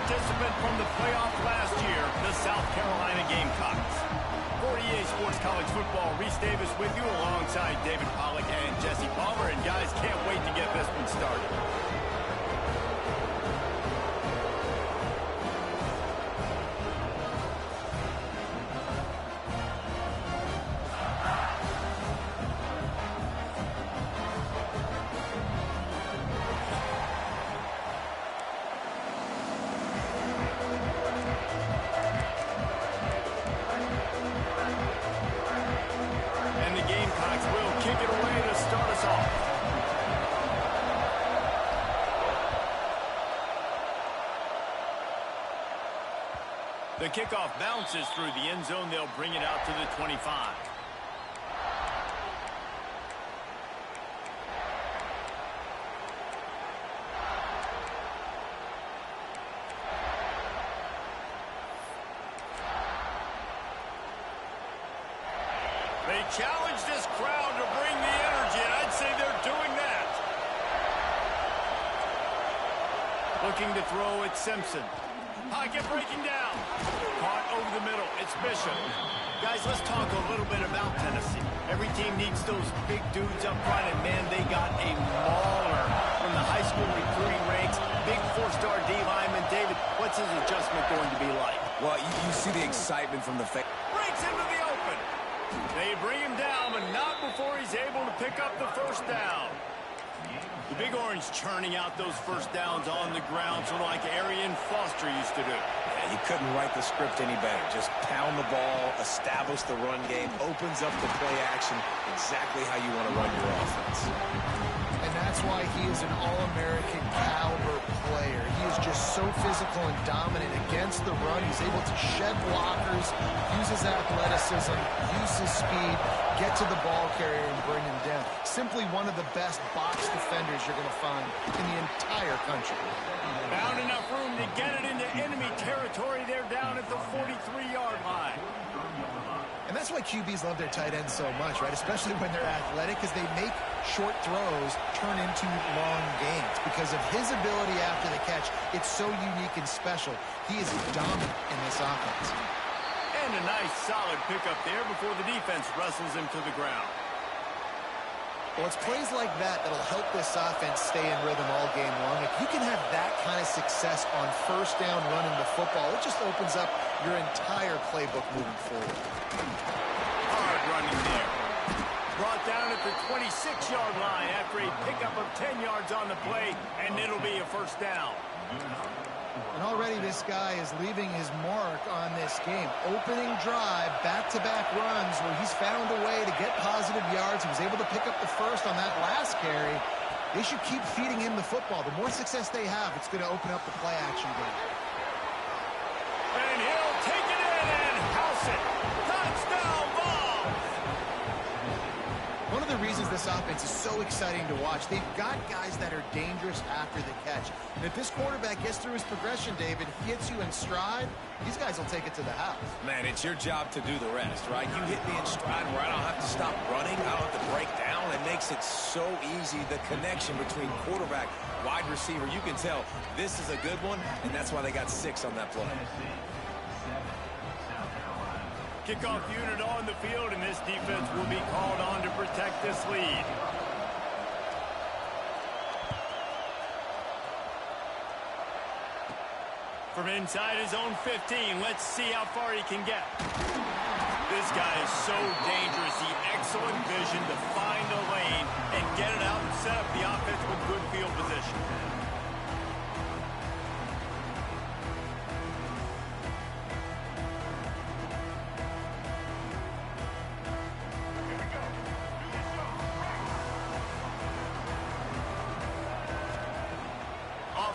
participant from the playoff last year, the South Carolina Gamecocks. For EA Sports College Football, Reese Davis with you alongside David Pollack and Jesse Palmer. And guys, can't wait to get this one started. The kickoff bounces through the end zone. They'll bring it out to the 25. They challenge this crowd to bring the energy, and I'd say they're doing that. Looking to throw at Simpson. Pocket breaking down. Caught over the middle. It's Bishop. Guys, let's talk a little bit about Tennessee. Every team needs those big dudes up front, and man, they got a mauler from the high school recruiting ranks. Big four-star D lineman. David, what's his adjustment going to be like? Well, you see the excitement from the face. Breaks into the open. They bring him down, but not before he's able to pick up the first down. The Big Orange churning out those first downs on the ground, so like Arian Foster used to do. Yeah, he couldn't write the script any better. Just pound the ball, establish the run game, opens up the play action, exactly how you want to run your offense. And that's why he is an All-American caliber player. He is just so physical and dominant against the run. He's able to shed blockers, use his athleticism, use his speed, get to the ball carrier and bring him down. Simply one of the best box defenders you're going to find in the entire country. Found enough room to get it into enemy territory. They're down at the 43-yard line. And that's why QBs love their tight ends so much, right? Especially when they're athletic, because they make short throws turn into long gains. Because of his ability after the catch, it's so unique and special. He is dominant in this offense. And a nice solid pickup there before the defense wrestles him to the ground. Well, it's plays like that that'll help this offense stay in rhythm all game long. If you can have that kind of success on first down running the football, it just opens up your entire playbook moving forward. Hard running there. Brought down at the 26-yard line after a pickup of 10 yards on the play, and it'll be a first down. And already this guy is leaving his mark on this game. Opening drive, back-to-back runs where he's found a way to get positive yards. He was able to pick up the first on that last carry. They should keep feeding him the football. The more success they have, it's going to open up the play-action game. And he'll take it in and house it. Touchdown ball! One of the reasons this offense is so exciting to watch, they've got guys that are dangerous after the catch. And if this quarterback gets through his progression, David, hits you in stride, these guys will take it to the house. Man, it's your job to do the rest, right? You hit me in stride where I don't have to stop running, I don't have to break down. It makes it so easy, the connection between quarterback, wide receiver. You can tell this is a good one, and that's why they got 6 on that play. Kickoff unit on the field, and this defense will be called on to protect this lead. From inside his own 15, let's see how far he can get. This guy is so dangerous. The excellent vision to find a lane and get it out and set up the offense with good field position.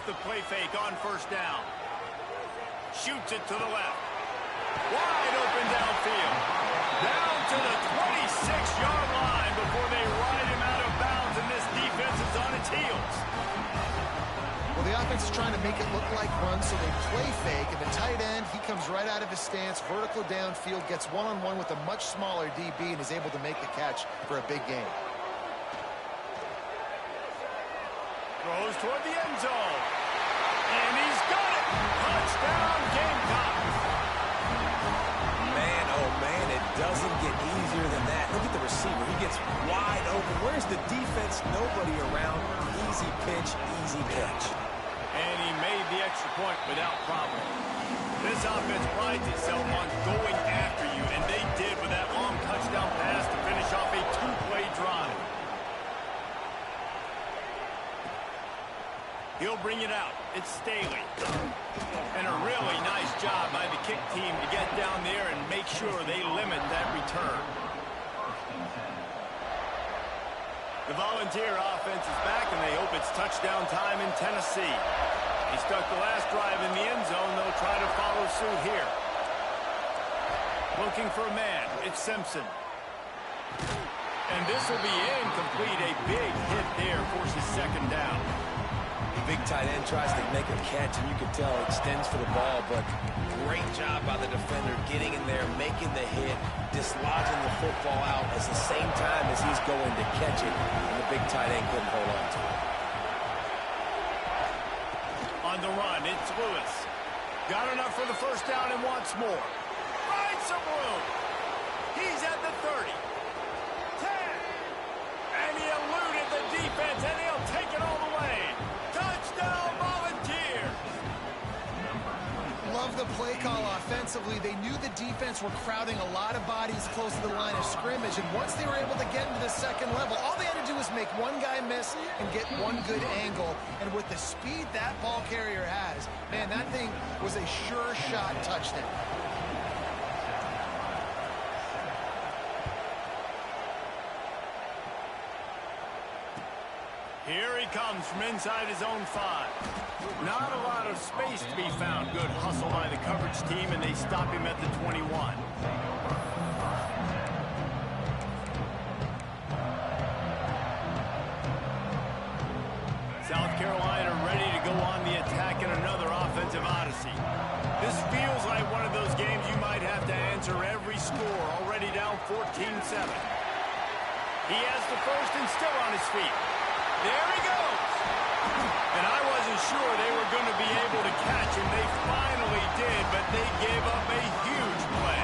The play fake on first down. Shoots it to the left. Wide open downfield. Down to the 26-yard line before they ride him out of bounds, and this defense is on its heels. Well, the offense is trying to make it look like run, so they play fake, and the tight end, he comes right out of his stance, vertical downfield, gets one-on-one with a much smaller DB, and is able to make the catch for a big gain. Throws toward the end zone. And he's got it. easier than that. Look at the receiver. He gets wide open. Where's the defense? Nobody around. Easy pitch, easy catch. And he made the extra point without problem. This offense prides itself on going after you, and they did with that long touchdown pass to finish off a two-play drive. He'll bring it out. It's Staley. And a really nice job by the kick team to get down there and make sure they limit that return. The Volunteer offense is back, and they hope it's touchdown time in Tennessee. He stuck the last drive in the end zone. They'll try to follow suit here. Looking for a man. It's Simpson. And this will be incomplete. A big hit there forces second down. Big tight end tries to make a catch, and you can tell extends for the ball, but great job by the defender getting in there, making the hit, dislodging the football out at the same time as he's going to catch it, and the big tight end couldn't hold on to it. On the run, it's Lewis. Got enough for the first down and wants more. Finds some room. He's at the 30. 10. And he eluded the defense, and he'll take it all the way. Touchdown, Volunteer! Love the play call offensively. They knew the defense were crowding a lot of bodies close to the line of scrimmage, and once they were able to get into the second level, all they had to do was make one guy miss and get one good angle. And with the speed that ball carrier has, man, that thing was a sure shot touchdown. Here he comes from inside his own 5. Not a lot of space to be found. Good hustle by the coverage team, and they stop him at the 21. South Carolina ready to go on the attack in another offensive odyssey. This feels like one of those games you might have to answer every score. Already down 14-7. He has the first and still on his feet. There he goes. And I wasn't sure they were going to be able to catch him. They finally did, but they gave up a huge play.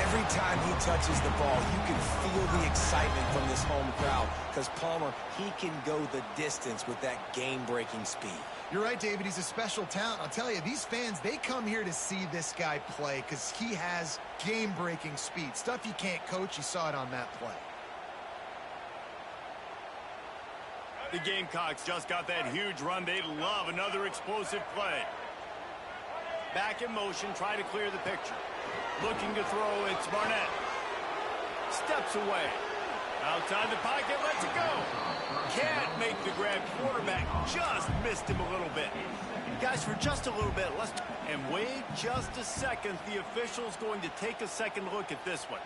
Every time he touches the ball, you can feel the excitement from this home crowd because Palmer, he can go the distance with that game-breaking speed. You're right, David. He's a special talent. I'll tell you, these fans, they come here to see this guy play because he has game-breaking speed. Stuff you can't coach. You saw it on that play. The Gamecocks just got that huge run. They love another explosive play. Back in motion, try to clear the picture. Looking to throw, it's Barnett. Steps away. Outside the pocket, lets it go. Can't make the grab. Quarterback just missed him a little bit. Guys, for just a little bit, and wait just a second. The official's going to take a second look at this one.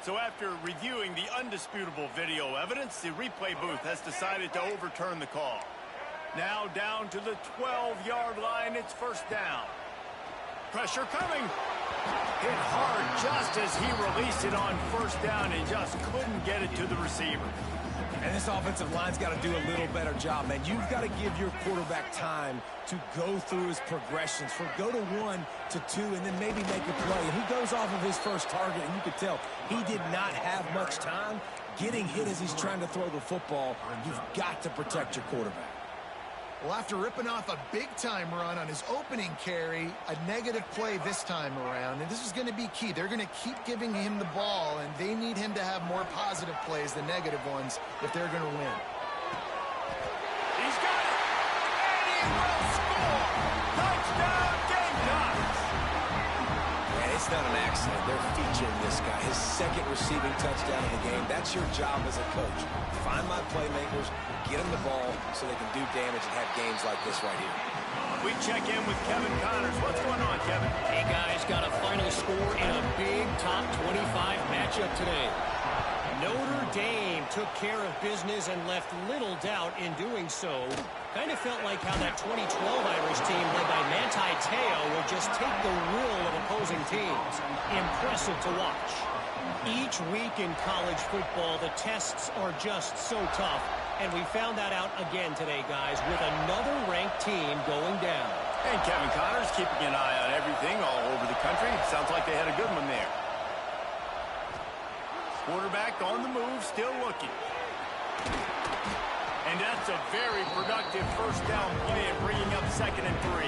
So after reviewing the undisputable video evidence, the replay booth has decided to overturn the call. Now down to the 12-yard line, it's first down. Pressure coming. Hit hard just as he released it on first down and just couldn't get it to the receiver. And this offensive line's got to do a little better job, man. You've got to give your quarterback time to go through his progressions, for go to 1 to 2 and then maybe make a play. And he goes off of his first target, and you could tell he did not have much time getting hit as he's trying to throw the football. You've got to protect your quarterback. Well, after ripping off a big-time run on his opening carry, a negative play this time around, and this is going to be key. They're going to keep giving him the ball, and they need him to have more positive plays than negative ones if they're going to win. He's got it, and he will score! Touchdown, Gamecocks! And it's not an accident. They're featuring this guy. His second receiving touchdown of the game. That's your job as a coach. Find my playmakers, get them the ball so they can do damage and have games like this right here. We check in with Kevin Connors. What's going on, Kevin? Hey, guys, got a final score in a big top 25 matchup today. Notre Dame took care of business and left little doubt in doing so. Kind of felt like how that 2012 Irish team led by Manti Te'o would just take the will of opposing teams. Impressive to watch. Each week in college football, the tests are just so tough. And we found that out again today, guys, with another ranked team going down. And Kevin Connor's keeping an eye on everything all over the country. Sounds like they had a good one there. Quarterback on the move, still looking. And that's a very productive first down play and bringing up 2nd and 3.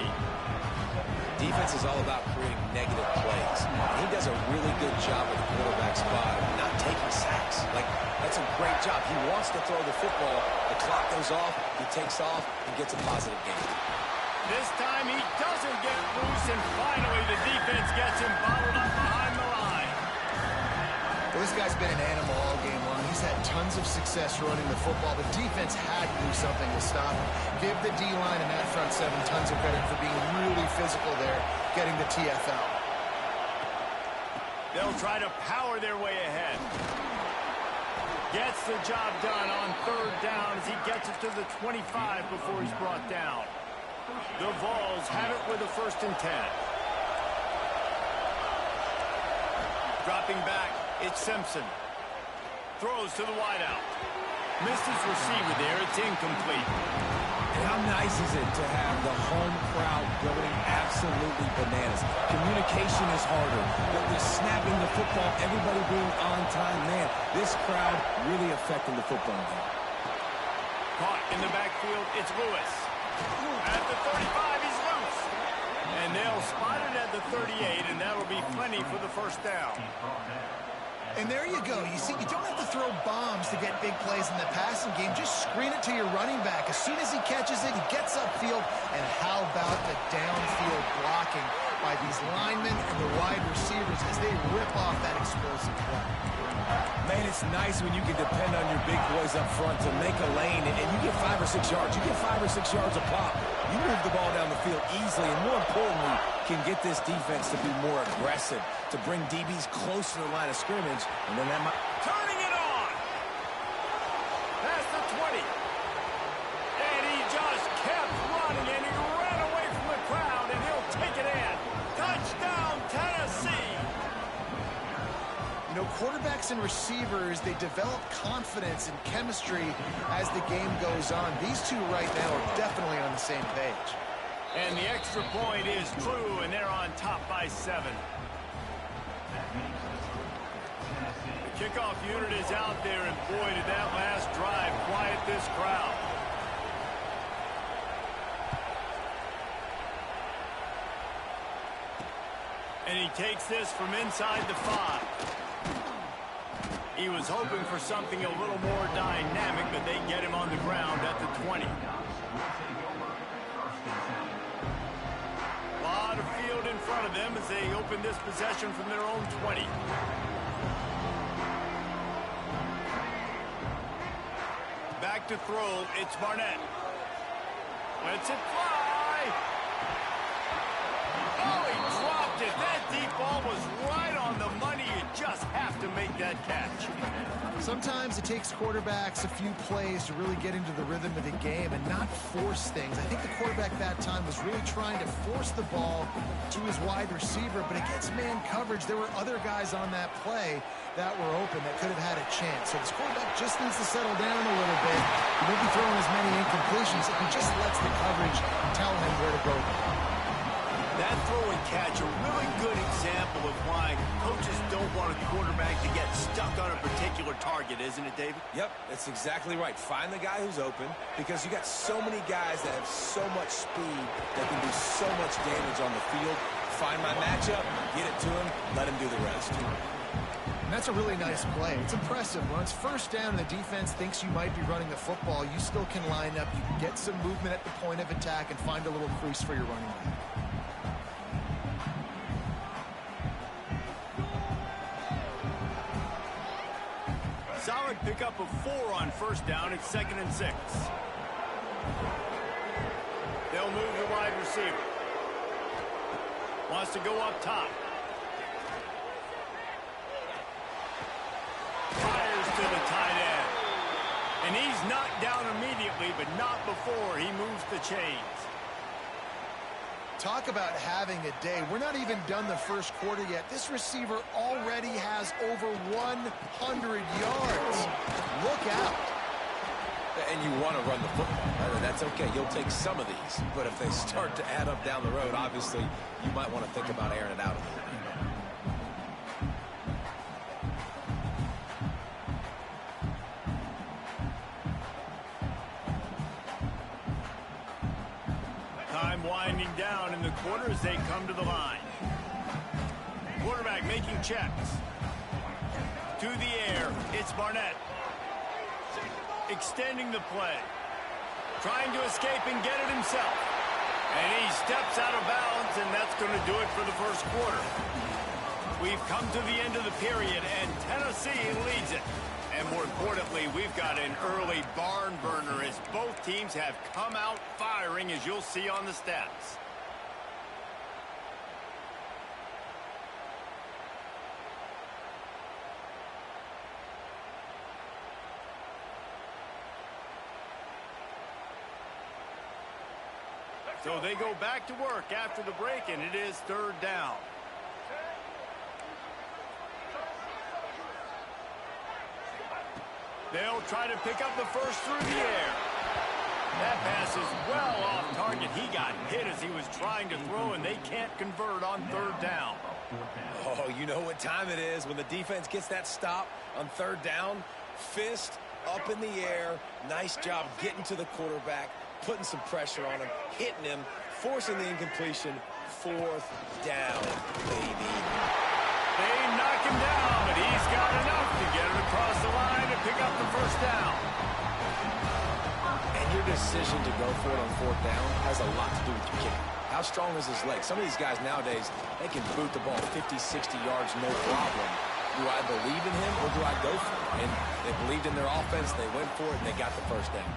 Defense is all about creating negative plays. And he does a really good job with the quarterback spot of not taking sacks. Like, that's a great job. He wants to throw the football. The clock goes off, he takes off, and gets a positive gain. This time he doesn't get loose, and finally the defense gets him bottled up behind the line. Well, this guy's been an animal all game long. He's had tons of success running the football. The defense had to do something to stop him. Give the D-line and that front 7 tons of credit for being really physical there, getting the TFL. They'll try to power their way ahead. Gets the job done on 3rd down as he gets it to the 25 before he's brought down. The Vols have it with a 1st and 10. Dropping back, it's Simpson. Throws to the wideout. Missed his receiver there. It's incomplete. And how nice is it to have the home crowd going absolutely bananas? Communication is harder. The snapping the football, everybody being on time. Man, this crowd really affecting the football game. Caught in the backfield, it's Lewis. At the 35, he's loose. And they'll spot it at the 38, and that'll be plenty for the 1st down. And there you go. You see, you don't have to throw bombs to get big plays in the passing game. Just screen it to your running back. As soon as he catches it, he gets upfield. And how about the downfield blocking by these linemen and the wide receivers as they rip off that explosive play. Man, it's nice when you can depend on your big boys up front to make a lane, and you get 5 or 6 yards. You get 5 or 6 yards a pop. You move the ball down the field easily, and more importantly, can get this defense to be more aggressive, to bring DBs close to the line of scrimmage, and then that might... Turning it on! Past the 20. And he just kept running, and he ran away from the crowd, and he'll take it in. Touchdown, Tennessee! You know, quarterbacks and receivers, they develop confidence and chemistry as the game goes on. These two right now are definitely on the same page. And the extra point is true, and they're on top by 7. The kickoff unit is out there, and boy, did that last drive quiet this crowd. And he takes this from inside the 5. He was hoping for something a little more dynamic, but they get him on the ground at the 20. A lot of field in front of them as they open this possession from their own 20. Back to throw, it's Barnett. Lets it fly. Oh, he dropped it. That deep ball was right on the money. You just have to make that catch. Sometimes it takes quarterbacks a few plays to really get into the rhythm of the game and not force things. I think the quarterback that time was really trying to force the ball to his wide receiver, but against man coverage, there were other guys on that play that were open that could have had a chance. So this quarterback just needs to settle down a little bit. He won't be throwing as many incompletions if he just lets the coverage tell him where to go. That throw and catch, a really good example of why coaches don't want a quarterback to get stuck on a particular target, isn't it, David? Yep, that's exactly right. Find the guy who's open, because you got so many guys that have so much speed that can do so much damage on the field. Find my matchup, get it to him, let him do the rest. And that's a really nice play. It's impressive. When it's 1st down and the defense thinks you might be running the football, you still can line up. You can get some movement at the point of attack and find a little crease for your running back. Solid pickup of 4 on 1st down. It's 2nd and 6. They'll move the wide receiver. Wants to go up top. Fires to the tight end. And he's knocked down immediately, but not before he moves the chains. Talk about having a day. We're not even done the 1st quarter yet. This receiver already has over 100 yards. Look out. And you want to run the football. That's okay. You'll take some of these. But if they start to add up down the road, obviously, you might want to think about airing it out a little bit. Time winding down in the quarter as they come to the line. Quarterback making checks. To the air, it's Barnett. Extending the play. Trying to escape and get it himself. And he steps out of bounds, and that's going to do it for the first quarter. We've come to the end of the period, and Tennessee leads it. And more importantly, we've got an early barn burner as both teams have come out firing, as you'll see on the stats. So they go back to work after the break, and it is third down. They'll try to pick up the first through the air. That pass is well off target. He got hit as he was trying to throw, and they can't convert on third down. Oh, you know what time it is when the defense gets that stop on third down. Fist up in the air. Nice job getting to the quarterback, putting some pressure on him, hitting him, forcing the incompletion. Fourth down, baby. They knock him down, but he's got enough to get it across the line to pick up the first down. And your decision to go for it on fourth down has a lot to do with your kicker. How strong is his leg? Some of these guys nowadays, they can boot the ball 50, 60 yards, no problem. Do I believe in him or do I go for it? And they believed in their offense, they went for it, and they got the first down.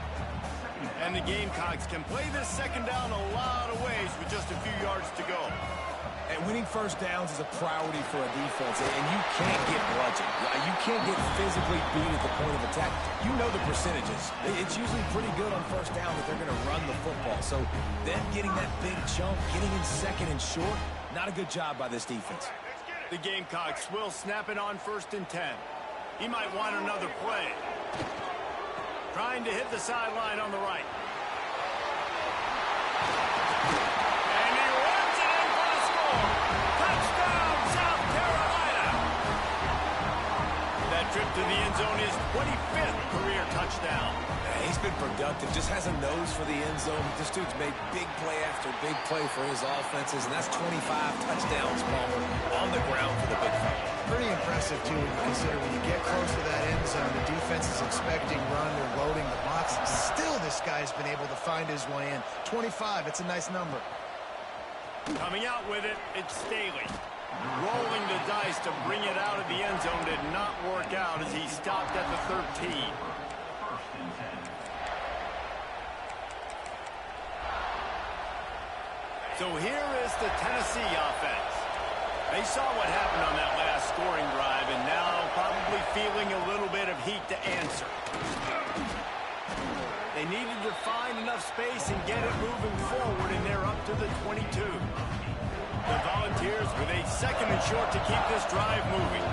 And the Gamecocks can play this second down a lot of ways with just a few yards to go. And winning first downs is a priority for a defense, and you can't get bludgeoned. You can't get physically beat at the point of attack. You know the percentages. It's usually pretty good on first down that they're going to run the football. So them getting that big chunk, getting in second and short, not a good job by this defense. The Gamecocks will snap it on 1st and 10. He might want another play. Trying to hit the sideline on the right. And he runs it in for the score. Touchdown, South Carolina. That trip to the end zone is 25th career touchdown. He's been productive, just has a nose for the end zone. This dude's made big play after big play for his offenses, and that's 25 touchdowns, Palmer, on the ground for the big fella. Pretty impressive, too, when you consider when you get close to that end zone, the defense is expecting run, they're loading the box. Still, this guy's been able to find his way in. 25, it's a nice number. Coming out with it, it's Staley. Rolling the dice to bring it out of the end zone did not work out as he stopped at the 13. So here is the Tennessee offense. They saw what happened on that last scoring drive, and now probably feeling a little bit of heat to answer. They needed to find enough space and get it moving forward, and they're up to the 22. The Volunteers with a second and short to keep this drive moving.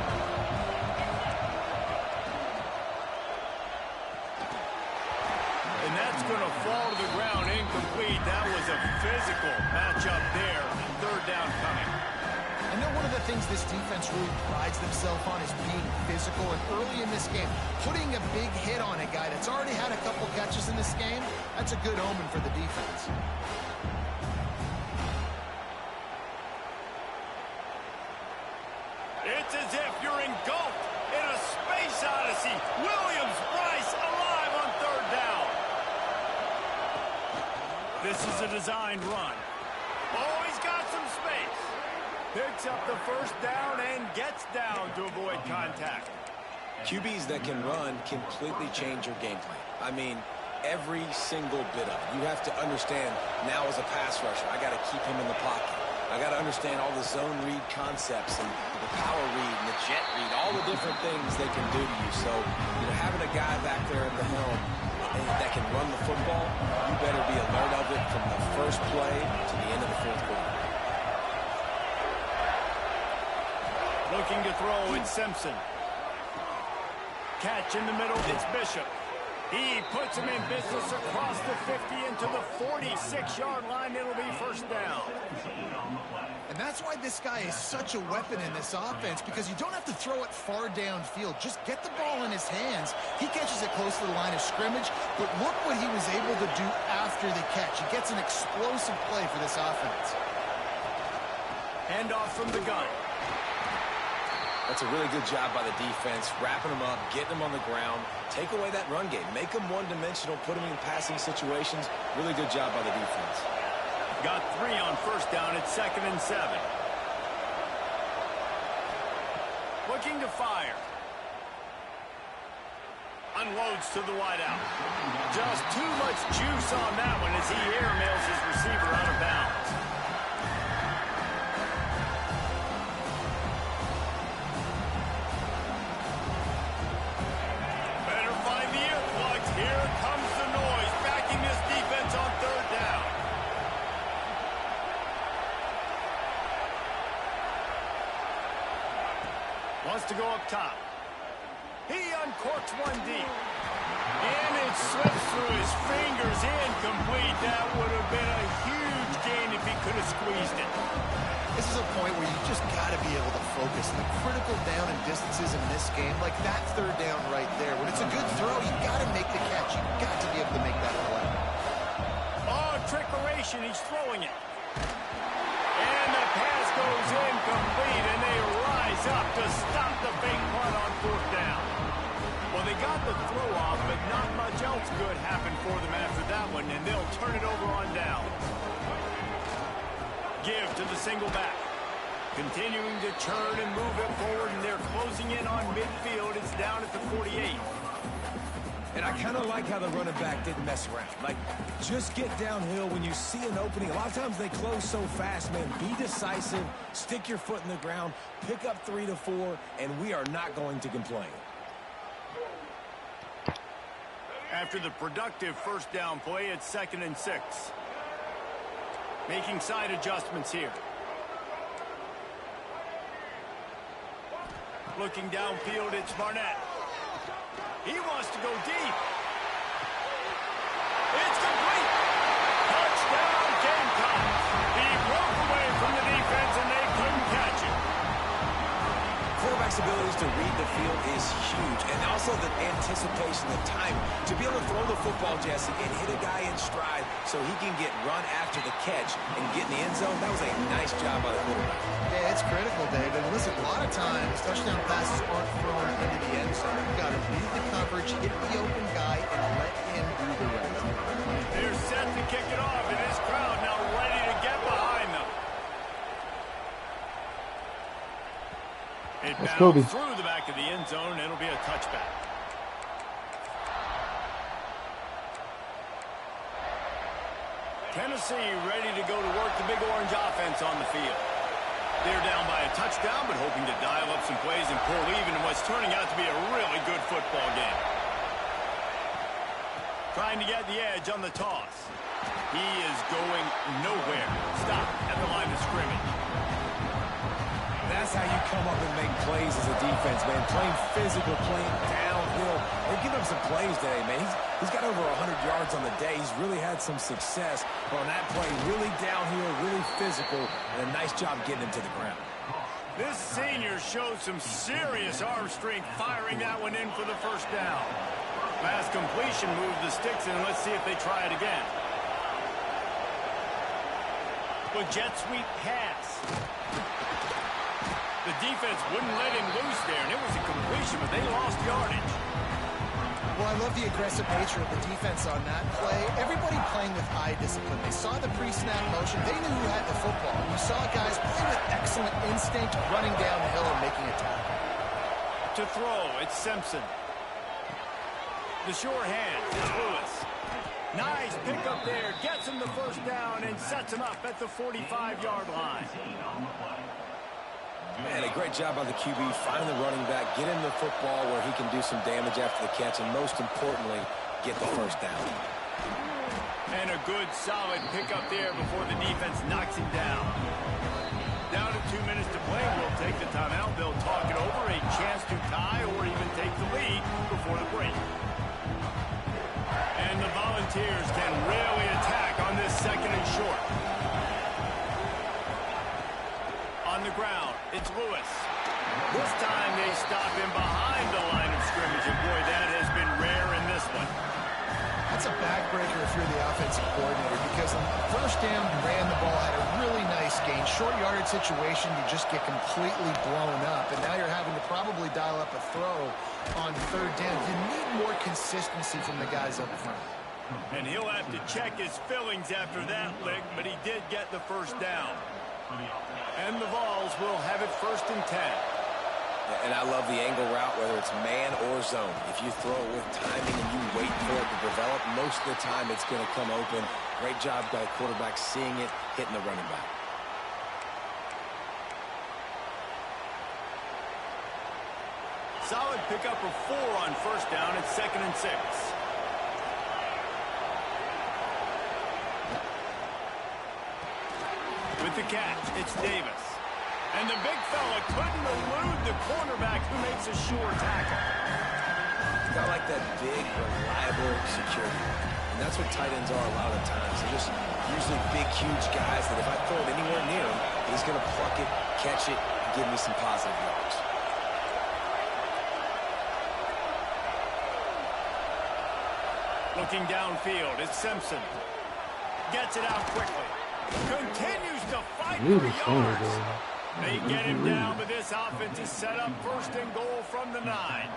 And that's going to fall to the ground incomplete. That was a physical matchup there. Third down coming. I know one of the things this defense really prides themselves on is being physical, and early in this game, putting a big hit on a guy that's already had a couple catches in this game, that's a good omen for the defense. It's as if you're engulfed in a space odyssey. Williams-Brice alive on third down. This is a designed run. Oh, he's got some space. Picks up the first down and gets down to avoid contact. QBs that can run completely change your game plan. I mean, every single bit of it. You have to understand now as a pass rusher, I got to keep him in the pocket. I got to understand all the zone read concepts and the power read and the jet read, all the different things they can do to you. So, having a guy back there at the helm that can run the football, you better be alert of it from the first play to the end of the fourth quarter. Looking to throw, it's Simpson. Catch in the middle, it's Bishop. He puts him in business across the 50 into the 46-yard line. It'll be first down. And that's why this guy is such a weapon in this offense, because you don't have to throw it far downfield. Just get the ball in his hands. He catches it close to the line of scrimmage, but look what he was able to do after the catch. He gets an explosive play for this offense. Handoff from the gun. That's a really good job by the defense, wrapping them up, getting them on the ground, take away that run game, make them one-dimensional, put them in passing situations. Really good job by the defense. Got 3 on first down. It's 2nd and 7. Looking to fire. Unloads to the wideout. Just too much juice on that one as he airmails his receiver out of bounds. Better find the earplugs. Here comes the noise, backing this defense on 3rd down. Wants to go up top. He uncorks one deep. And it slips through his fingers. Incomplete. That would have been a huge gain if he could have squeezed it. This is a point where you just got to be able to focus. The critical down and distances in this game, like that 3rd down right there. When it's a good throw, you got to make the catch. You got to be able to make that play. Oh, trickeration. He's throwing it. And the pass goes incomplete, and they rise up to stop the fake punt on 4th down. Well, they got the throw off, but not much else good happened for them after that one, and they'll turn it over on down. Give to the single back. Continuing to churn and move it forward, and they're closing in on midfield. It's down at the 48. And I kind of like how the running back didn't mess around. Like, just get downhill when you see an opening. A lot of times they close so fast, man. Be decisive, stick your foot in the ground, pick up 3 to 4, and we are not going to complain. After the productive first down play, it's 2nd and 6. Making side adjustments here. Looking downfield, it's Barnett. He wants to go deep. It's complete. Touchdown, Gamecocks. He broke away from the defense, and they couldn't catch it. Quarterback's abilities to read the field is huge, and also the anticipation, the time to be able to throw the football, Jesse, and hit a guy in stride so he can get run after the catch and get in the end zone. That was a nice job by the quarterback. Yeah, it's critical, David. And listen, a lot of times, touchdown passes aren't thrown into the end zone. You've got to read the coverage, hit the open guy, and let him do the rest. They're set to kick it off, and this crowd now ready to get behind them. It bounced through the back of the end zone. It'll be a touchback. Tennessee ready to go to work the Big Orange offense on the field. They're down by a touchdown, but hoping to dial up some plays and pull even in what's turning out to be a really good football game. Trying to get the edge on the toss. He is going nowhere. Stop at the line of scrimmage. That's how you come up and make plays as a defense, man. Playing physical, playing downhill. They're giving up some plays today, man. He's got over 100 yards on the day. He's really had some success. But on that play, really downhill, really physical, and a nice job getting him to the ground. This senior showed some serious arm strength firing that one in for the first down. Pass completion moved the sticks in. Let's see if they try it again. With jet sweep pass. The defense wouldn't let him loose there, and it was a completion, but they lost yardage. Well, I love the aggressive nature of the defense on that play. Everybody playing with eye discipline. They saw the pre-snap motion. They knew who had the football. You saw guys play with excellent instinct, running down the hill and making a tackle. To throw, it's Simpson. The sure hand is Lewis. Nice pickup there. Gets him the first down and sets him up at the 45-yard line. Man, a great job by the QB. Find the running back, get him the football where he can do some damage after the catch, and most importantly, get the first down. And a good, solid pickup there before the defense knocks him down. Down to 2 minutes to play. We'll take the timeout. They'll talk it over. A chance to tie or even take the lead before the break. Volunteers can really attack on this second and short. On the ground, it's Lewis. This time they stop him behind the line of scrimmage, and boy, that has been rare in this one. That's a backbreaker if you're the offensive coordinator, because on first down, you ran the ball, had a really nice gain. Short yardage situation, you just get completely blown up, and now you're having to probably dial up a throw on third down. You need more consistency from the guys up front. And he'll have to check his fillings after that lick, but he did get the first down. And the Vols will have it 1st and 10. And I love the angle route, whether it's man or zone. If you throw it with timing and you wait for it to develop, most of the time it's going to come open. Great job by the quarterback seeing it, hitting the running back. Solid pickup of 4 on first down. It's 2nd and 6. With the catch, it's Davis. And the big fella couldn't elude the cornerback who makes a sure tackle. Got like that big, reliable security. And that's what tight ends are a lot of times. They're just usually big, huge guys that if I throw it anywhere near him, he's going to pluck it, catch it, and give me some positive yards. Looking downfield, it's Simpson. Gets it out quickly. Continues to fight for yards. They get him down, but this offense is set up 1st and goal from the 9.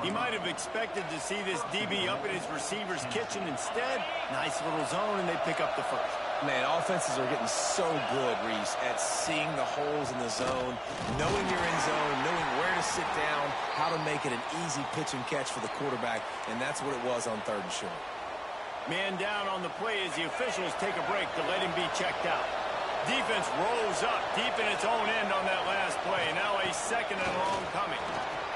He might have expected to see this DB up in his receiver's kitchen. Instead, nice little zone, and they pick up the first. Man, offenses are getting so good, Reese, at seeing the holes in the zone, knowing you're in zone, knowing where to sit down, how to make it an easy pitch and catch for the quarterback, and that's what it was on 3rd and short. Man down on the play as the officials take a break to let him be checked out. Defense rolls up deep in its own end on that last play. Now a 2nd and long coming.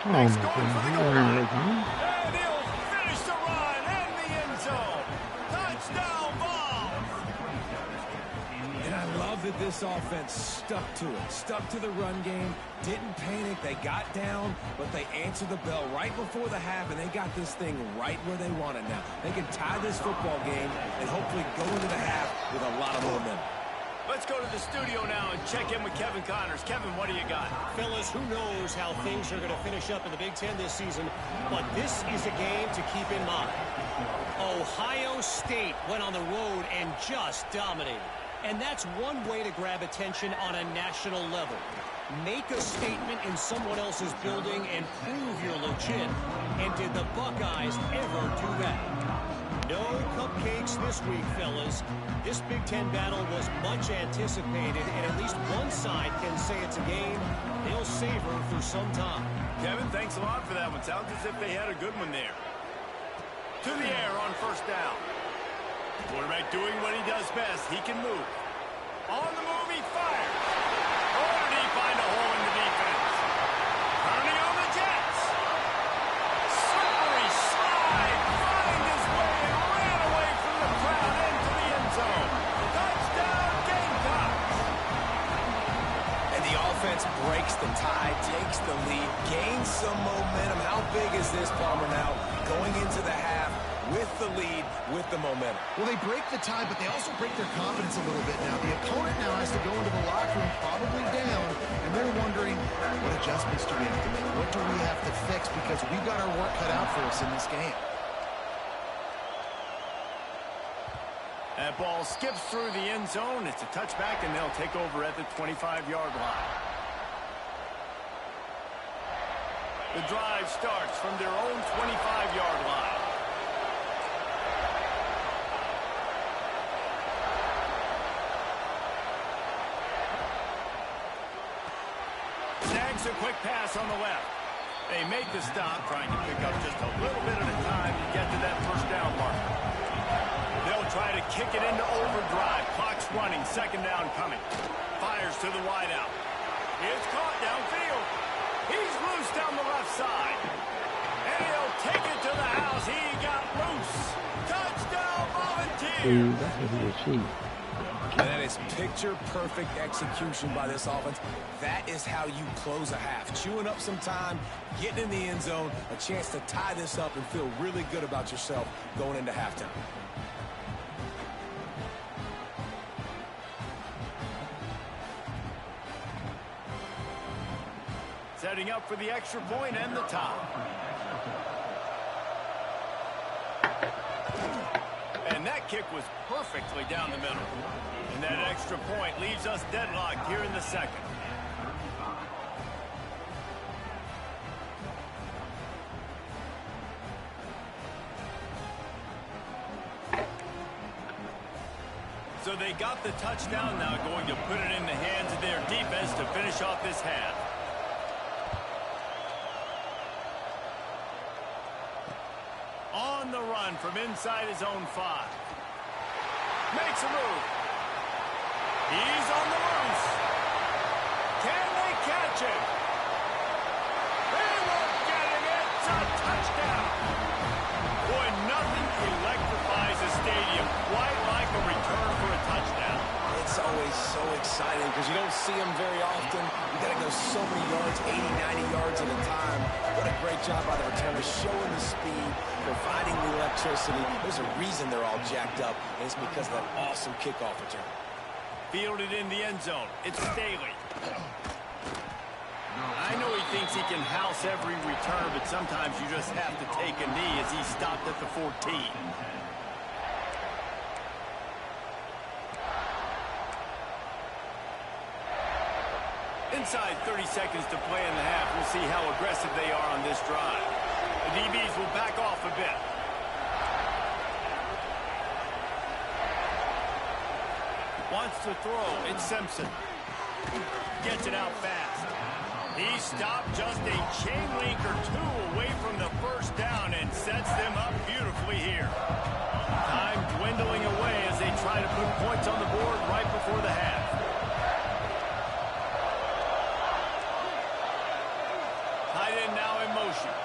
Next going for the goal line. And he'll finish the run and the end zone. Touchdown ball. And I love that this offense stuck to it. Stuck to the run game. Didn't panic. They got down, but they answered the bell right before the half, and they got this thing right where they want it now. They can tie this football game and hopefully go into the half with a lot of momentum. Let's go to the studio now and check in with Kevin Connors. Kevin, what do you got? Fellas, who knows how things are going to finish up in the Big Ten this season, but this is a game to keep in mind. Ohio State went on the road and just dominated. And that's one way to grab attention on a national level. Make a statement in someone else's building and prove you're legit. And did the Buckeyes ever do that? No cupcakes this week, fellas. This Big Ten battle was much anticipated, and at least one side can say it's a game they'll savor for some time. Kevin, thanks a lot for that one. Sounds as if they had a good one there. To the air on first down. Quarterback doing what he does best. He can move. On the move, he fires. Oh, did he find a hole in the defense? Turning on the Jets. Slippery slide. Find his way and ran away from the crowd into the end zone. Touchdown, Gamecocks. And the offense breaks the tie, takes the lead, gains some momentum. How big is this, Palmer, now going into the half with the lead, with the momentum? Well, they break the tie, but they also break their confidence a little bit now. The opponent now has to go into the locker room probably down, and they're wondering, what adjustments do we have to make? What do we have to fix? Because we've got our work cut out for us in this game. That ball skips through the end zone. It's a touchback, and they'll take over at the 25-yard line. The drive starts from their own 25-yard line. Snags a quick pass on the left. They make the stop, trying to pick up just a little bit at a time to get to that first down mark. They'll try to kick it into overdrive. Clock's running. 2nd down coming. Fires to the wideout. It's caught downfield. He's loose down the left side. And he'll take it to the house. He got loose. Touchdown, Volunteers. And that is picture-perfect execution by this offense. That is how you close a half. Chewing up some time, getting in the end zone, a chance to tie this up and feel really good about yourself going into halftime. Setting up for the extra point and the tie. And that kick was perfectly down the middle. And that extra point leaves us deadlocked here in the second. So they got the touchdown, now going to put it in the hands of their defense to finish off this half. On the run from inside his own 5. Makes a move. He's on the loose. Can they catch him? They won't get him. It's a touchdown. Boy, nothing electrifies a stadium quite like a return for a touchdown. It's always so exciting because you don't see them very often. You got to go so many yards, 80, 90 yards at a time. What a great job by the returner, showing the speed, providing the electricity. There's a reason they're all jacked up, and it's because of that awesome kickoff return. Fielded in the end zone. It's Staley. I know he thinks he can house every return, but sometimes you just have to take a knee as he stopped at the 14. Inside 30 seconds to play in the half. We'll see how aggressive they are on this drive. The DBs will back off a bit. Wants to throw. It's Simpson. Gets it out fast. He stopped just a chain link or two away from the first down and sets them up beautifully here. Time dwindling away as they try to put points on the board right before the half. Tight end now in motion.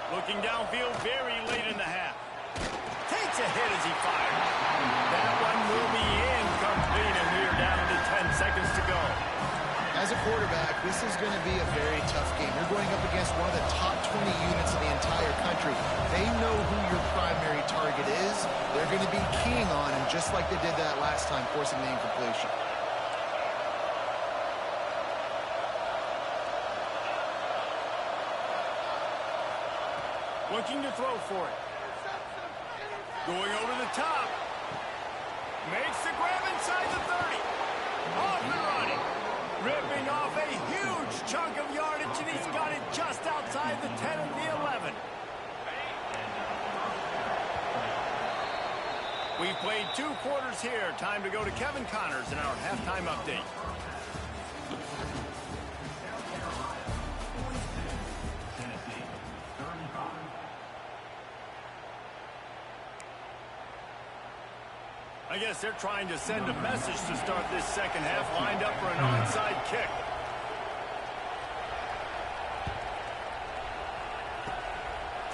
Looking downfield very late in the half. Takes a hit as he fires. That one will be incomplete, and we are down to 10 seconds to go. As a quarterback, this is going to be a very tough game. You're going up against one of the top 20 units in the entire country. They know who your primary target is. They're going to be keying on him just like they did that last time, forcing the incompletion. Looking to throw for it. Going over the top. Makes the grab inside the 30. Off and running. Ripping off a huge chunk of yardage, and he's got it just outside the 10 and the 11. We've played 2 quarters here. Time to go to Kevin Connors in our halftime update. I guess they're trying to send a message to start this second half, lined up for an onside kick.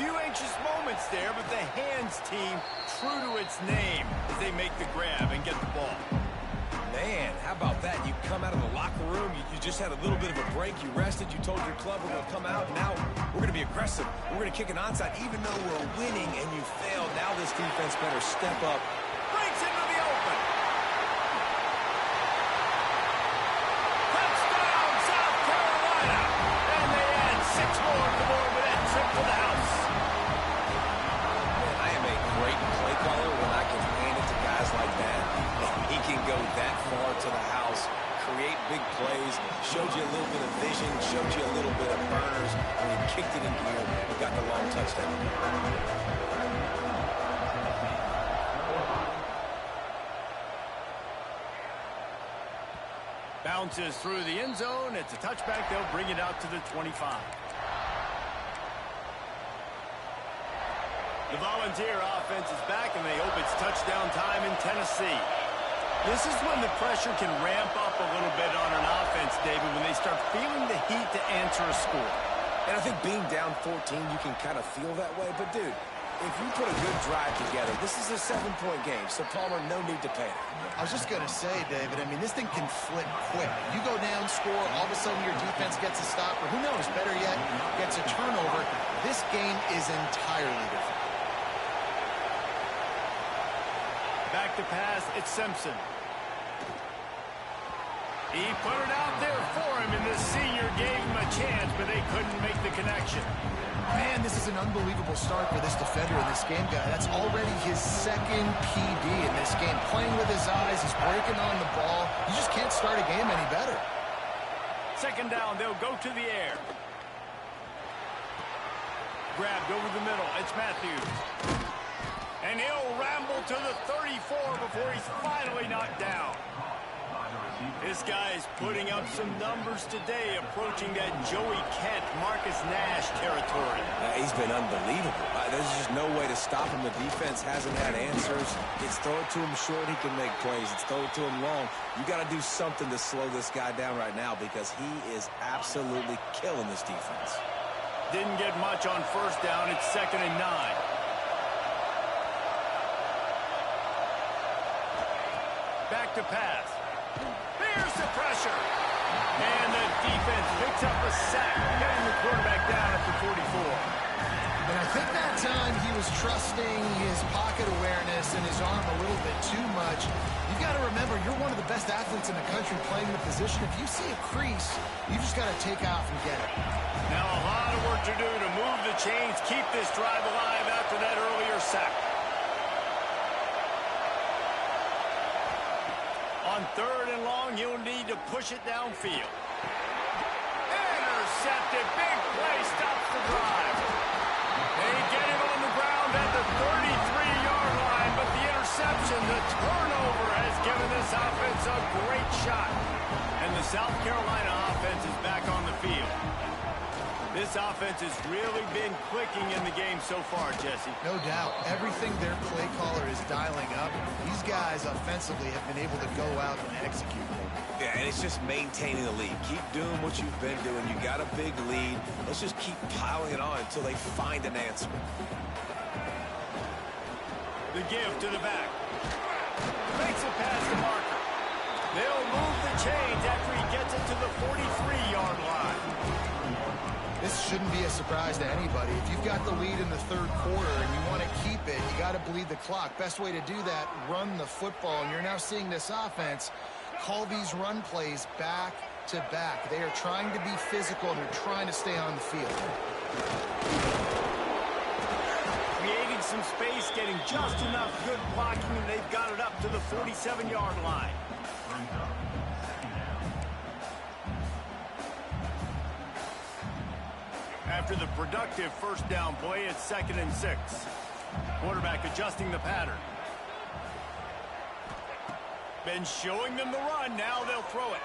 Few anxious moments there, but the hands team true to its name as they make the grab and get the ball. Man, how about that? You come out of the locker room, you just had a little bit of a break, you rested, you told your club we're going to come out, and now we're going to be aggressive. We're going to kick an onside, even though we're winning and you failed. Now this defense better step up. Breaks into the open. Touchdown, South Carolina. And they add 6 more to the board with that trip to the house. Man, I am a great play caller when I can hand it to guys like that. He can go that far to the house, create big plays, showed you a little bit of vision, showed you a little bit of burners, and he kicked it in gear and got the long touchdown. Bounces through the end zone. It's a touchback. They'll bring it out to the 25. The Volunteer offense is back, and they hope it's touchdown time in Tennessee. This is when the pressure can ramp up a little bit on an offense, David, when they start feeling the heat to answer a score. And I think being down 14, you can kind of feel that way. But, dude, if you put a good drive together, this is a 7-point game, so Palmer, no need to panic. I was just going to say, David, I mean, this thing can flip quick. You go down, score, all of a sudden your defense gets a stop, or who knows, better yet, gets a turnover. This game is entirely different. Back to pass, it's Simpson. He put it out there for him, and the senior gave him a chance, but they couldn't make the connection. Man, this is an unbelievable start for this defender in this game, guy. That's already his second PD in this game. Playing with his eyes, he's breaking on the ball. You just can't start a game any better. Second down, they'll go to the air. Grabbed over the middle, it's Matthews. And he'll ramble to the 34 before he's finally knocked down. This guy is putting up some numbers today, approaching that Joey Kent, Marcus Nash territory. He's been unbelievable. There's just no way to stop him. The defense hasn't had answers. It's throw it to him short, he can make plays. It's throw it to him long. You got to do something to slow this guy down right now because he is absolutely killing this defense. Didn't get much on first down. It's 2nd and 9. Back to pass. Here's the pressure. And the defense picks up a sack, getting the quarterback down at the 44. And I think that time he was trusting his pocket awareness and his arm a little bit too much. You've got to remember, you're one of the best athletes in the country playing the position. If you see a crease, you just got to take off and get it. Now a lot of work to do to move the chains, keep this drive alive after that earlier sack. On 3rd and long, he'll need to push it downfield. Intercepted. Big play stops the drive. They get him on the ground at the 33-yard line, but the interception, the turnover, has given this offense a great shot. And the South Carolina offense is back on the field. This offense has really been clicking in the game so far, Jesse. No doubt. Everything their play caller is dialing up, these guys offensively have been able to go out and execute. Yeah, and it's just maintaining the lead. Keep doing what you've been doing. You got a big lead. Let's just keep piling it on until they find an answer. The give to the back. Makes it past the marker. They'll move the chains after he gets it to the 43-yard line. This shouldn't be a surprise to anybody. If you've got the lead in the 3rd quarter and you want to keep it, you got to bleed the clock. Best way to do that, run the football. And you're now seeing this offense call these run plays back to back. They are trying to be physical and they're trying to stay on the field. Creating some space, getting just enough good blocking, and they've got it up to the 47-yard line. After the productive first down play, it's 2nd and 6. Quarterback adjusting the pattern. Been showing them the run. Now they'll throw it.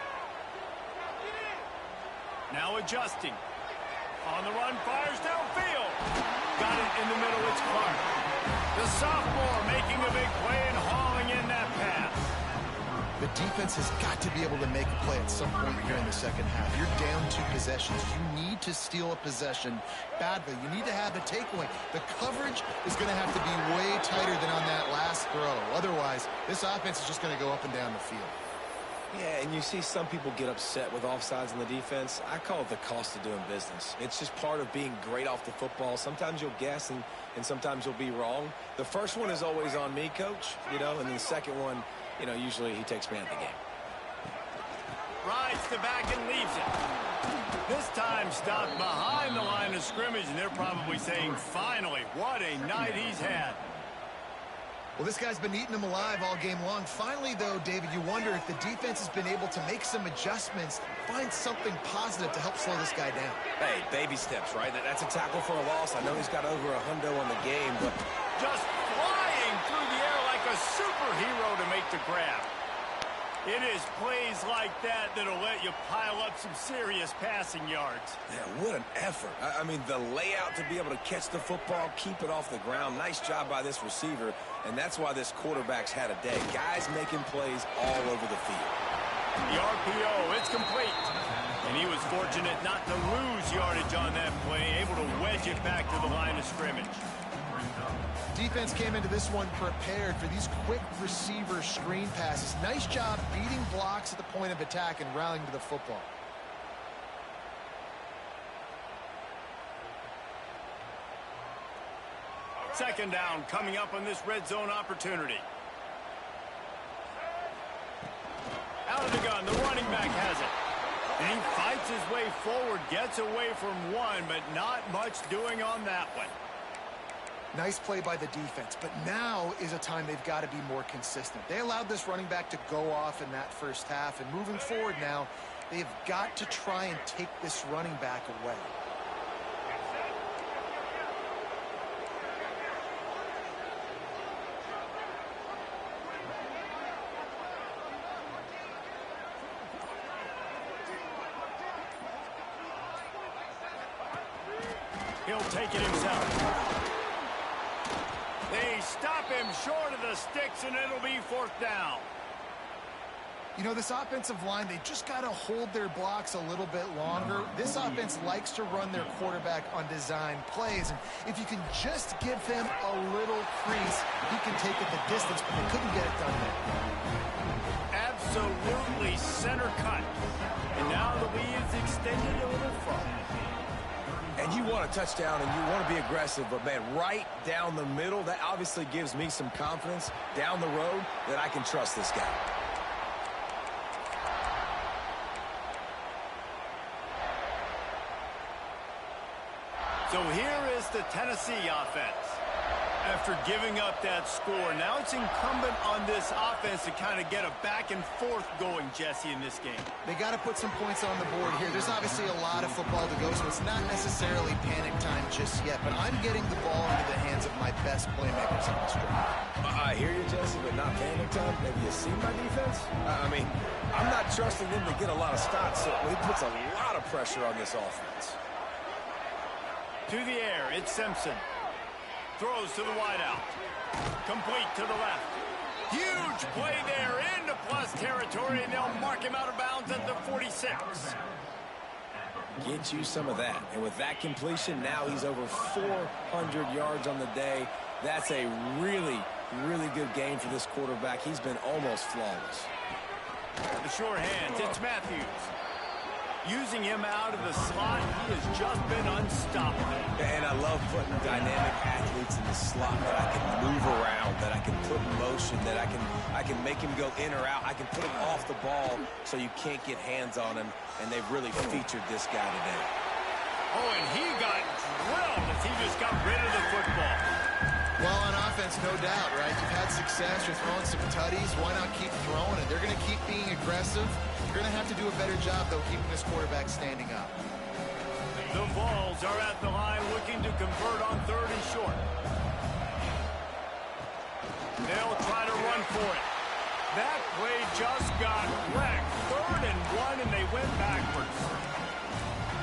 Now adjusting. On the run, fires downfield. Got it in the middle. It's Clark. The sophomore making a big play and hauling in that pass. The defense has got to be able to make a play at some point here in the second half. You're down 2 possessions. You need to steal a possession badly. You need to have a takeaway. The coverage is going to have to be way tighter than on that last throw. Otherwise, this offense is just going to go up and down the field. Yeah, and you see some people get upset with offsides in the defense. I call it the cost of doing business. It's just part of being great off the football. Sometimes you'll guess and sometimes you'll be wrong. The first one is always on me, Coach, and then the second one, usually he takes me out of the game. Rides the back and leaves it. This time stopped behind the line of scrimmage, and they're probably saying, finally, what a night he's had. Well, this guy's been eating them alive all game long. Finally, though, David, you wonder if the defense has been able to make some adjustments, find something positive to help slow this guy down. Hey, baby steps, right? That's a tackle for a loss. I know he's got over a hundo on the game, but just flying through the air like a superhero to make the grab. It is plays like that that'll let you pile up some serious passing yards. Yeah, what an effort. I mean, the layout to be able to catch the football, keep it off the ground. Nice job by this receiver, and that's why this quarterback's had a day. Guys making plays all over the field. The RPO, it's complete. And he was fortunate not to lose yardage on that play, able to wedge it back to the line of scrimmage. Defense came into this one prepared for these quick receiver screen passes. Nice job beating blocks at the point of attack and rallying to the football. Second down coming up on this red zone opportunity. Out of the gun, the running back has it. And he fights his way forward, gets away from one, but not much doing on that one. Nice play by the defense, but now is a time they've got to be more consistent. They allowed this running back to go off in that first half, and moving forward now, they've got to try and take this running back away. He'll take it himself. They stop him short of the sticks, and it'll be fourth down. You know, this offensive line, they just got to hold their blocks a little bit longer. This offense likes to run their quarterback on design plays, and if you can just give him a little crease, he can take it the distance, but they couldn't get it done there. Absolutely center cut. And now the lead is extended a little further. And you want a touchdown and you want to be aggressive, but, man, right down the middle, that obviously gives me some confidence down the road that I can trust this guy. So here is the Tennessee offense. After giving up that score, now it's incumbent on this offense to kind of get a back and forth going, Jesse, in this game. They got to put some points on the board here. There's obviously a lot of football to go, so it's not necessarily panic time just yet, but I'm getting the ball into the hands of my best playmakers on this drive. I hear you, Jesse, but not panic time. Have you seen my defense? I mean, I'm not trusting them to get a lot of stops, so he puts a lot of pressure on this offense. To the air, it's Simpson. Throws to the wideout. Complete to the left. Huge play there into plus territory, and they'll mark him out of bounds at the 46. Get you some of that. And with that completion, now he's over 400 yards on the day. That's a really, really good game for this quarterback. He's been almost flawless. The sure hands, it's Matthews. Using him out of the slot, he has just been unstoppable. And I love putting dynamic athletes in the slot that I can move around, that I can put in motion, that I can make him go in or out. I can put him off the ball so you can't get hands on him, and they've really featured this guy today. Oh, and he got drilled as he just got rid of the football. Well, on offense, no doubt, right? You've had success. You're throwing some tutties. Why not keep throwing it? They're going to keep being aggressive. You're going to have to do a better job, though, keeping this quarterback standing up. The Vols are at the line looking to convert on third and short. They'll try to run for it. That play just got wrecked. 3rd and 1, and they went backwards.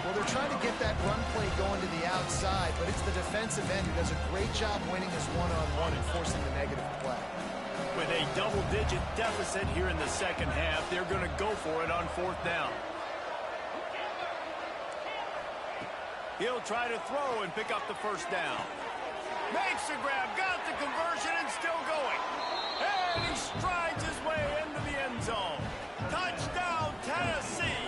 Well, they're trying to get that run play going to the outside, but it's the defensive end who does a great job winning his one-on-one and forcing the negative play. With a double-digit deficit here in the second half, they're going to go for it on 4th down. He'll try to throw and pick up the first down. Makes the grab, got the conversion, and still going. And he strides his way into the end zone. Touchdown, Tennessee!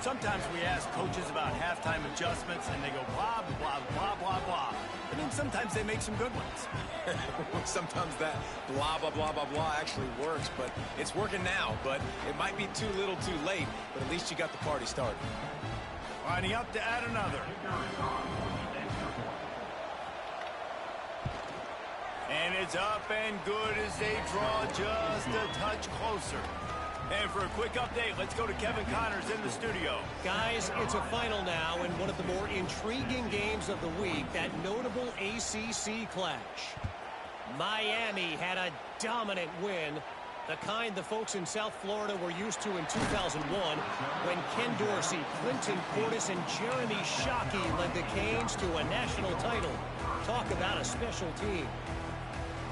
Sometimes we ask coaches about halftime adjustments, and they go blah, blah, blah, blah, blah. And then sometimes they make some good ones. Sometimes that blah, blah, blah, blah, blah actually works, but it's working now. But it might be too little too late, but at least you got the party started. Lining up to add another. And it's up and good as they draw just a touch closer. And for a quick update, let's go to Kevin Connors in the studio. Guys, it's a final now in one of the more intriguing games of the week, that notable ACC clash. Miami had a dominant win, the kind the folks in South Florida were used to in 2001 when Ken Dorsey, Clinton Portis, and Jeremy Shockey led the Canes to a national title. Talk about a special team.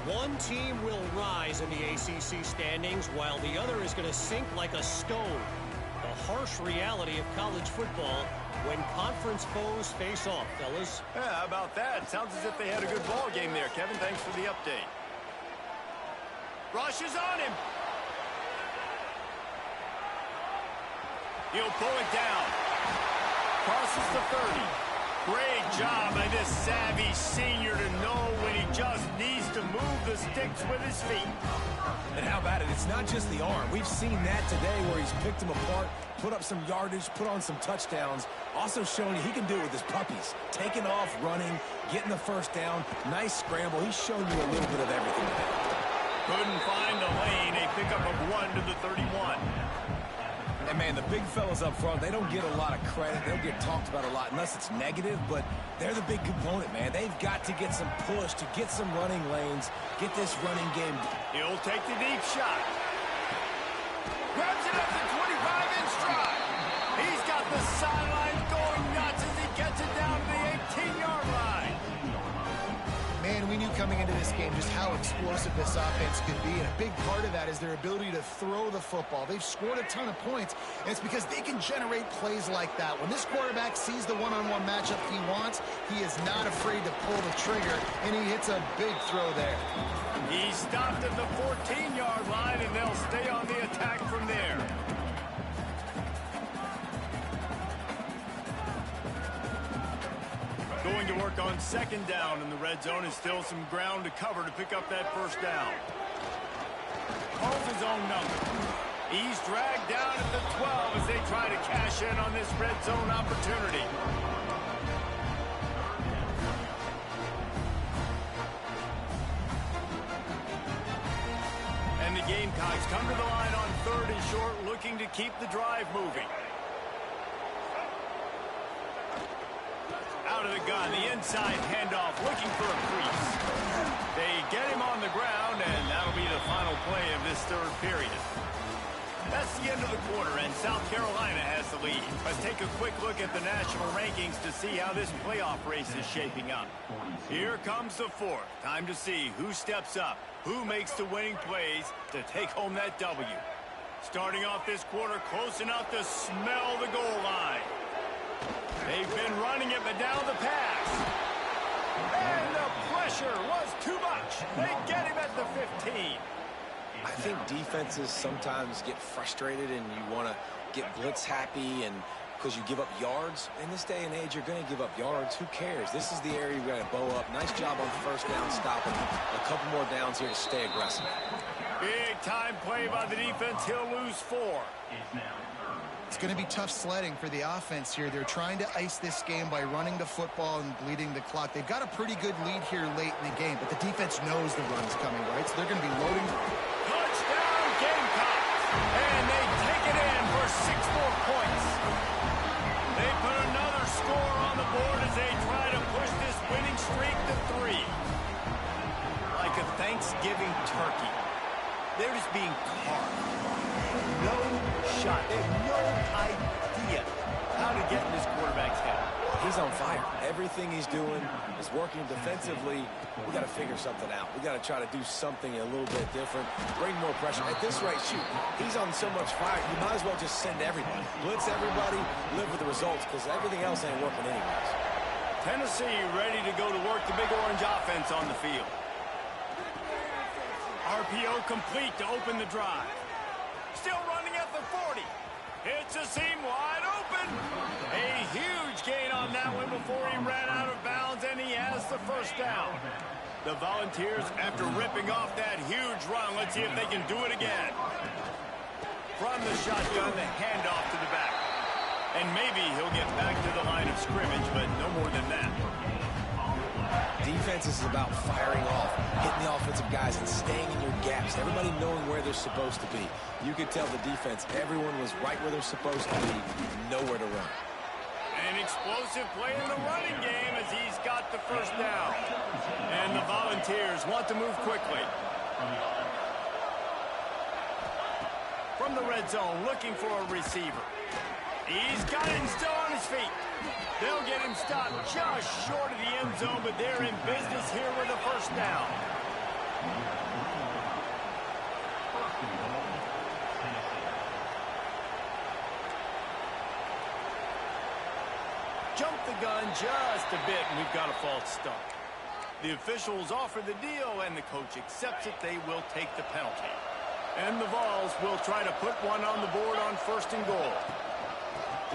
One team will rise in the ACC standings while the other is going to sink like a stone. The harsh reality of college football when conference foes face off, fellas. Yeah, how about that? Sounds as if they had a good ball game there, Kevin. Thanks for the update. Rush is on him. He'll pull it down. Crosses the 30. Great job by this savvy senior to know when he just needs to move the sticks with his feet. And how about it? It's not just the arm. We've seen that today where he's picked them apart, put up some yardage, put on some touchdowns. Also showing you he can do it with his puppies. Taking off, running, getting the first down. Nice scramble. He's shown you a little bit of everything today. Couldn't find the lane. A pickup of 1 to the 31. And, man, the big fellas up front, they don't get a lot of credit. They don't get talked about a lot unless it's negative, but they're the big component, man. They've got to get some push, to get some running lanes, get this running game. He'll take the deep shot. Grabs it up to 25 in stride. He's got the sidelines going nuts as he gets it down to the 18-yard line. Man, we knew coming into this game just how explosive this offense could be, and a big part of that is their ability to throw the football. They've scored a ton of points, and it's because they can generate plays like that. When this quarterback sees the one-on-one matchup he wants, he is not afraid to pull the trigger, and he hits a big throw there. He stopped at the 14-yard line, and they'll stay on the attack from there. Going to work on second down in the red zone is still some ground to cover to pick up that first down. Calls his own number. He's dragged down at the 12 as they try to cash in on this red zone opportunity. And the Gamecocks come to the line on 3rd and short, looking to keep the drive moving. Out of the gun, the inside handoff, looking for a crease. They get him on the ground, and that'll be the final play of this 3rd period. That's the end of the quarter, and South Carolina has the lead. Let's take a quick look at the national rankings to see how this playoff race is shaping up. Here comes the 4th. Time to see who steps up, who makes the winning plays to take home that W. Starting off this quarter close enough to smell the goal line. They've been running it, but now the pass. And the pressure was too much. They get him at the 15. I think defenses sometimes get frustrated and you want to get blitz happy and because you give up yards. In this day and age, you're going to give up yards. Who cares? This is the area you're going to bow up. Nice job on first down stopping. A couple more downs here to stay aggressive. Big time play by the defense. He'll lose 4. It's going to be tough sledding for the offense here. They're trying to ice this game by running the football and bleeding the clock. They've got a pretty good lead here late in the game, but the defense knows the run's coming, right? So they're going to be loading. Touchdown, Gamecocks! And they take it in for 6 more points. They put another score on the board as they try to push this winning streak to 3. Like a Thanksgiving turkey. They're just being carved. No shot. They have no idea how to get in this quarterback's head. He's on fire. Everything he's doing is working defensively. We got to figure something out. We got to try to do something a little bit different. Bring more pressure. At this rate, shoot, he's on so much fire, you might as well just send everybody. Blitz everybody, live with the results, because everything else ain't working anyways. Tennessee ready to go to work the big orange offense on the field. RPO complete to open the drive. Still running at the 40. It's a seam wide open. A huge gain on that one before he ran out of bounds, and he has the first down. The Volunteers, after ripping off that huge run, let's see if they can do it again. From the shotgun, the handoff to the back. And maybe he'll get back to the line of scrimmage, but no more than that. Defense is about firing off, hitting the offensive guys, and staying in your gaps. Everybody knowing where they're supposed to be. You could tell the defense, everyone was right where they're supposed to be, nowhere to run. An explosive play in the running game as he's got the first down. And the Volunteers want to move quickly. From the red zone, looking for a receiver. He's got him still on his feet. They'll get him stopped just short of the end zone, but they're in business here with a first down. jumped the gun just a bit, and we've got a false start. The officials offer the deal, and the coach accepts it. They will take the penalty. And the Vols will try to put one on the board on 1st and goal.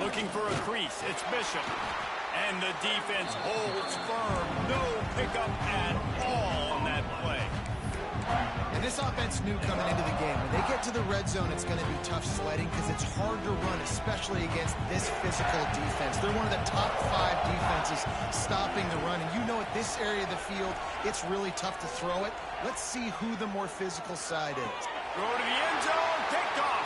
Looking for a crease. It's Bishop. And the defense holds firm. No pickup at all on that play. And this offense knew coming into the game, when they get to the red zone, it's going to be tough sledding because it's hard to run, especially against this physical defense. They're one of the top 5 defenses stopping the run. And you know at this area of the field, it's really tough to throw it. Let's see who the more physical side is. Throw to the end zone, picked off.